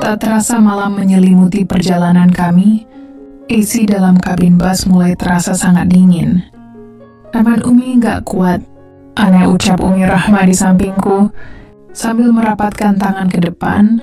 Tak terasa malam menyelimuti perjalanan kami. AC dalam kabin bus mulai terasa sangat dingin. Namun Umi nggak kuat. Aneh ucap Umi Rahma di sampingku sambil merapatkan tangan ke depan,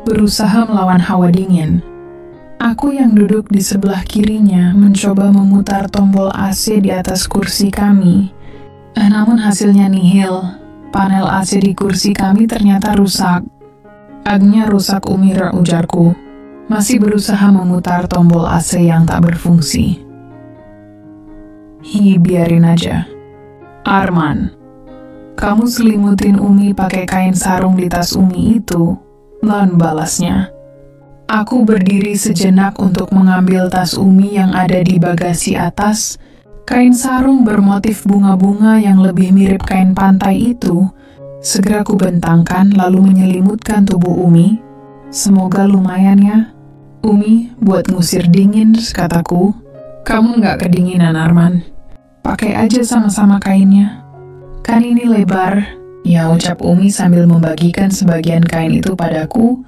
berusaha melawan hawa dingin. Aku yang duduk di sebelah kirinya mencoba memutar tombol AC di atas kursi kami. Namun hasilnya nihil. Panel AC di kursi kami ternyata rusak. Agnya rusak, Umi, ujarku. Masih berusaha memutar tombol AC yang tak berfungsi. Biarin aja. Arman, kamu selimutin Umi pakai kain sarung di tas Umi itu, lan balasnya. Aku berdiri sejenak untuk mengambil tas Umi yang ada di bagasi atas. Kain sarung bermotif bunga-bunga yang lebih mirip kain pantai itu segera ku bentangkan lalu menyelimutkan tubuh Umi. Semoga lumayan ya, Umi, buat ngusir dingin, kataku. Kamu nggak kedinginan, Arman. Pakai aja sama-sama kainnya. Kan ini lebar, ya, ucap Umi sambil membagikan sebagian kain itu padaku.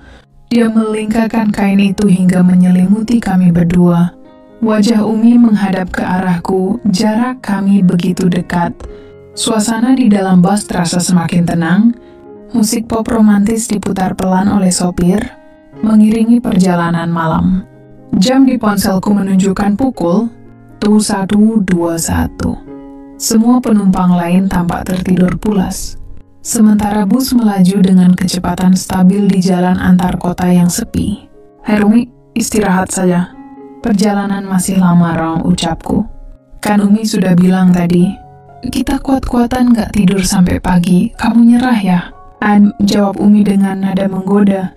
Dia melingkarkan kain itu hingga menyelimuti kami berdua. Wajah Umi menghadap ke arahku, jarak kami begitu dekat. Suasana di dalam bus terasa semakin tenang. Musik pop romantis diputar pelan oleh sopir, mengiringi perjalanan malam. Jam di ponselku menunjukkan pukul 1:21. Semua penumpang lain tampak tertidur pulas. Sementara bus melaju dengan kecepatan stabil di jalan antar kota yang sepi. Hai Umi, istirahat saja. Perjalanan masih lama, Rong, ucapku. Kan Umi sudah bilang tadi, kita kuat-kuatan gak tidur sampai pagi. Kamu nyerah ya? Jawab Umi dengan nada menggoda.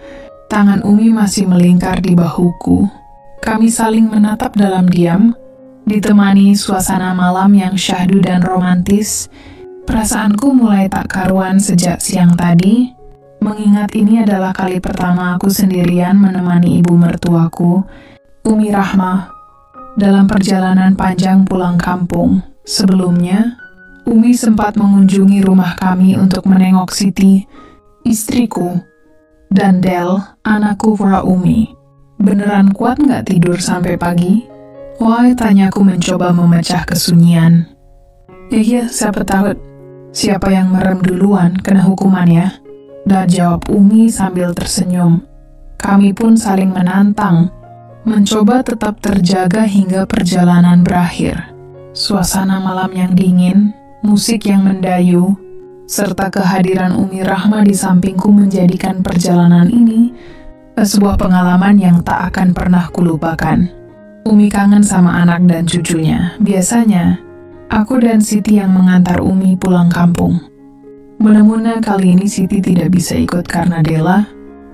Tangan Umi masih melingkar di bahuku. Kami saling menatap dalam diam, ditemani suasana malam yang syahdu dan romantis. Perasaanku mulai tak karuan sejak siang tadi, mengingat ini adalah kali pertama aku sendirian menemani ibu mertuaku, Umi Rahma, dalam perjalanan panjang pulang kampung. Sebelumnya, Umi sempat mengunjungi rumah kami untuk menengok Siti, istriku, dan Del, anakku para Umi. Beneran kuat nggak tidur sampai pagi? Wah, tanyaku mencoba memecah kesunyian. Iya, siapa takut? Siapa yang merem duluan kena hukuman ya? Dan jawab Umi sambil tersenyum. Kami pun saling menantang, mencoba tetap terjaga hingga perjalanan berakhir. Suasana malam yang dingin, musik yang mendayu, serta kehadiran Umi Rahma di sampingku menjadikan perjalanan ini sebuah pengalaman yang tak akan pernah kulupakan. Umi kangen sama anak dan cucunya. Biasanya, aku dan Siti yang mengantar Umi pulang kampung. Mudah-mudahan kali ini Siti tidak bisa ikut karena Dela,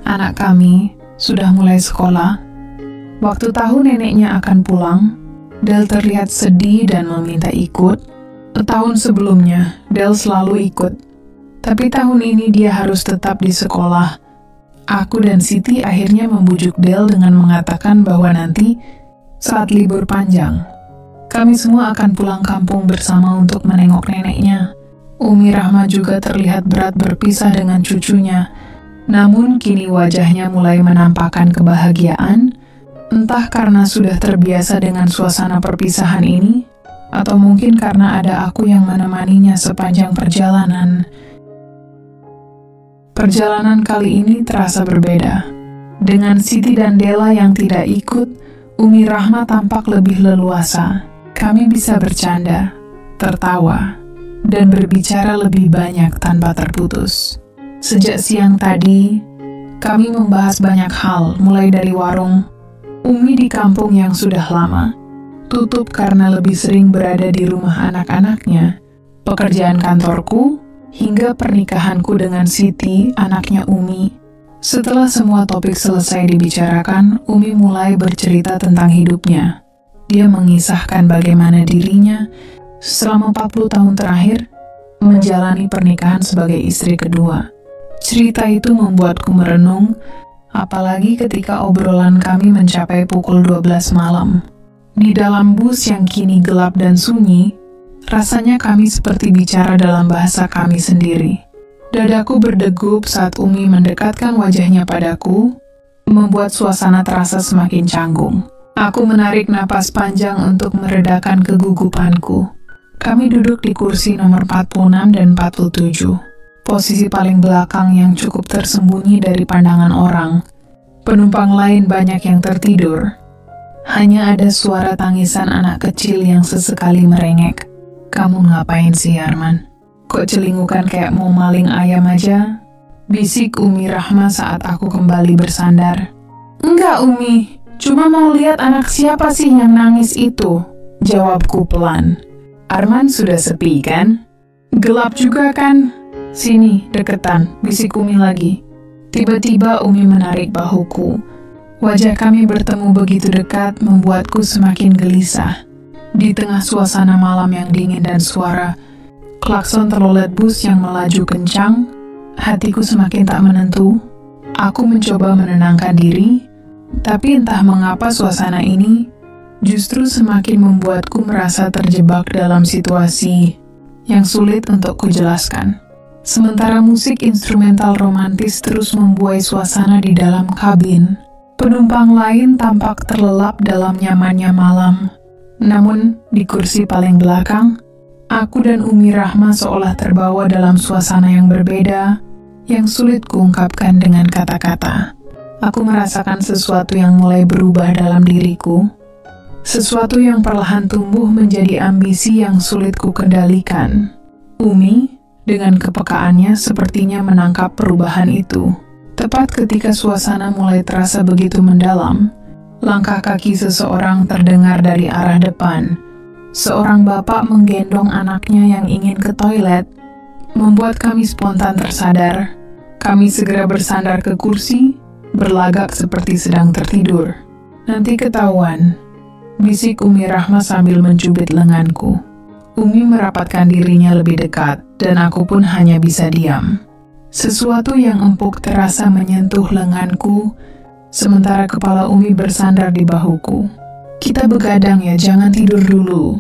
anak kami, sudah mulai sekolah. Waktu tahu neneknya akan pulang, Del terlihat sedih dan meminta ikut. Tahun sebelumnya, Del selalu ikut. Tapi tahun ini dia harus tetap di sekolah. Aku dan Siti akhirnya membujuk Del dengan mengatakan bahwa nanti, saat libur panjang, kami semua akan pulang kampung bersama untuk menengok neneknya. Umi Rahma juga terlihat berat berpisah dengan cucunya. Namun kini wajahnya mulai menampakkan kebahagiaan, entah karena sudah terbiasa dengan suasana perpisahan ini, atau mungkin karena ada aku yang menemaninya sepanjang perjalanan. Perjalanan kali ini terasa berbeda. Dengan Siti dan Dela yang tidak ikut, Umi Rahma tampak lebih leluasa. Kami bisa bercanda, tertawa, dan berbicara lebih banyak tanpa terputus. Sejak siang tadi, kami membahas banyak hal, mulai dari warung Umi di kampung yang sudah lama tutup karena lebih sering berada di rumah anak-anaknya, pekerjaan kantorku, hingga pernikahanku dengan Siti, anaknya Umi. Setelah semua topik selesai dibicarakan, Umi mulai bercerita tentang hidupnya. Dia mengisahkan bagaimana dirinya selama 40 tahun terakhir menjalani pernikahan sebagai istri kedua. Cerita itu membuatku merenung, apalagi ketika obrolan kami mencapai pukul 12 malam. Di dalam bus yang kini gelap dan sunyi, rasanya kami seperti bicara dalam bahasa kami sendiri. Dadaku berdegup saat Umi mendekatkan wajahnya padaku, membuat suasana terasa semakin canggung. Aku menarik napas panjang untuk meredakan kegugupanku. Kami duduk di kursi nomor 46 dan 47, posisi paling belakang yang cukup tersembunyi dari pandangan orang. Penumpang lain banyak yang tertidur. Hanya ada suara tangisan anak kecil yang sesekali merengek. "Kamu ngapain sih, Arman? Kok celingukan kayak mau maling ayam aja?" bisik Umi Rahma saat aku kembali bersandar. "Enggak, Umi. Cuma mau lihat anak siapa sih yang nangis itu," jawabku pelan. "Arman sudah sepi kan? Gelap juga kan? Sini, deketan," bisik Umi lagi. Tiba-tiba Umi menarik bahuku. Wajah kami bertemu begitu dekat membuatku semakin gelisah. Di tengah suasana malam yang dingin dan suara klakson telolet bus yang melaju kencang, hatiku semakin tak menentu. Aku mencoba menenangkan diri, tapi entah mengapa suasana ini justru semakin membuatku merasa terjebak dalam situasi yang sulit untuk kujelaskan. Sementara musik instrumental romantis terus membuai suasana di dalam kabin, penumpang lain tampak terlelap dalam nyamannya malam. Namun, di kursi paling belakang, aku dan Umi Rahma seolah terbawa dalam suasana yang berbeda, yang sulit kuungkapkan dengan kata-kata. Aku merasakan sesuatu yang mulai berubah dalam diriku, sesuatu yang perlahan tumbuh menjadi ambisi yang sulit kukendalikan. Umi, dengan kepekaannya, sepertinya menangkap perubahan itu. Tepat ketika suasana mulai terasa begitu mendalam, langkah kaki seseorang terdengar dari arah depan. Seorang bapak menggendong anaknya yang ingin ke toilet, membuat kami spontan tersadar. Kami segera bersandar ke kursi, berlagak seperti sedang tertidur. "Nanti ketahuan," bisik Umi Rahma sambil mencubit lenganku. Umi merapatkan dirinya lebih dekat, dan aku pun hanya bisa diam. Sesuatu yang empuk terasa menyentuh lenganku, sementara kepala Umi bersandar di bahuku. "Kita begadang ya, jangan tidur dulu,"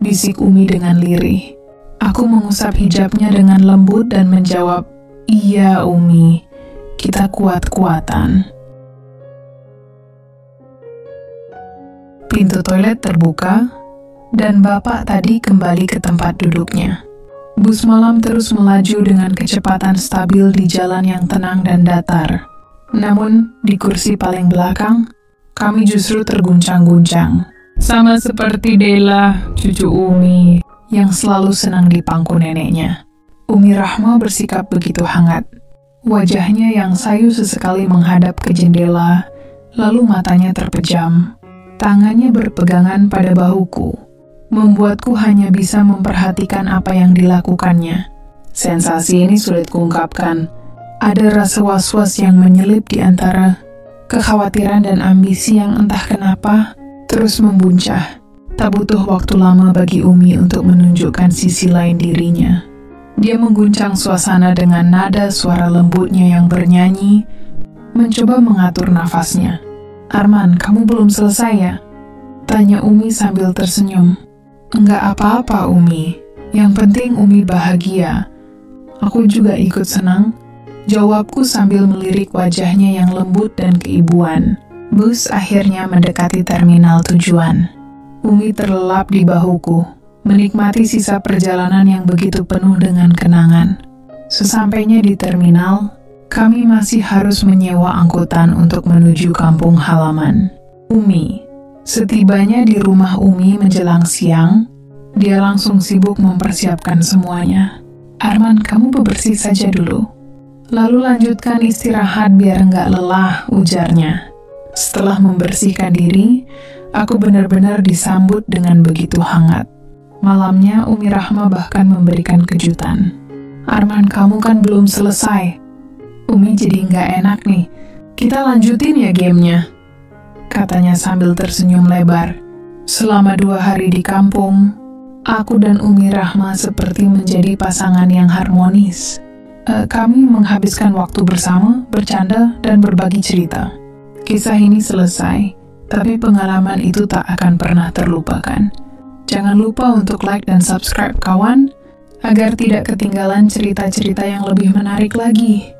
bisik Umi dengan lirih. Aku mengusap hijabnya dengan lembut dan menjawab, "Iya, Umi, kita kuat-kuatan." Pintu toilet terbuka, dan bapak tadi kembali ke tempat duduknya. Bus malam terus melaju dengan kecepatan stabil di jalan yang tenang dan datar. Namun, di kursi paling belakang, kami justru terguncang-guncang. Sama seperti Dela, cucu Umi, yang selalu senang dipangku neneknya. Umi Rahma bersikap begitu hangat. Wajahnya yang sayu sesekali menghadap ke jendela, lalu matanya terpejam. Tangannya berpegangan pada bahuku, membuatku hanya bisa memperhatikan apa yang dilakukannya. Sensasi ini sulit kuungkapkan. Ada rasa was-was yang menyelip di antara kekhawatiran dan ambisi yang entah kenapa terus membuncah. Tak butuh waktu lama bagi Umi untuk menunjukkan sisi lain dirinya. Dia mengguncang suasana dengan nada suara lembutnya yang bernyanyi, mencoba mengatur nafasnya. "Arman, kamu belum selesai ya?" tanya Umi sambil tersenyum. "Enggak apa-apa, Umi. Yang penting Umi bahagia. Aku juga ikut senang," jawabku sambil melirik wajahnya yang lembut dan keibuan. Bus akhirnya mendekati terminal tujuan. Umi terlelap di bahuku, menikmati sisa perjalanan yang begitu penuh dengan kenangan. Sesampainya di terminal, kami masih harus menyewa angkutan untuk menuju kampung halaman. Umi. Setibanya di rumah Umi menjelang siang, dia langsung sibuk mempersiapkan semuanya. "Arman, kamu bebersih saja dulu. Lalu lanjutkan istirahat biar nggak lelah," ujarnya. Setelah membersihkan diri, aku benar-benar disambut dengan begitu hangat. Malamnya Umi Rahma bahkan memberikan kejutan. "Arman, kamu kan belum selesai. Umi jadi nggak enak nih. Kita lanjutin ya gamenya," katanya sambil tersenyum lebar. Selama 2 hari di kampung, aku dan Umi Rahma seperti menjadi pasangan yang harmonis. Kami menghabiskan waktu bersama, bercanda, dan berbagi cerita. Kisah ini selesai, tapi pengalaman itu tak akan pernah terlupakan. Jangan lupa untuk like dan subscribe kawan, agar tidak ketinggalan cerita-cerita yang lebih menarik lagi.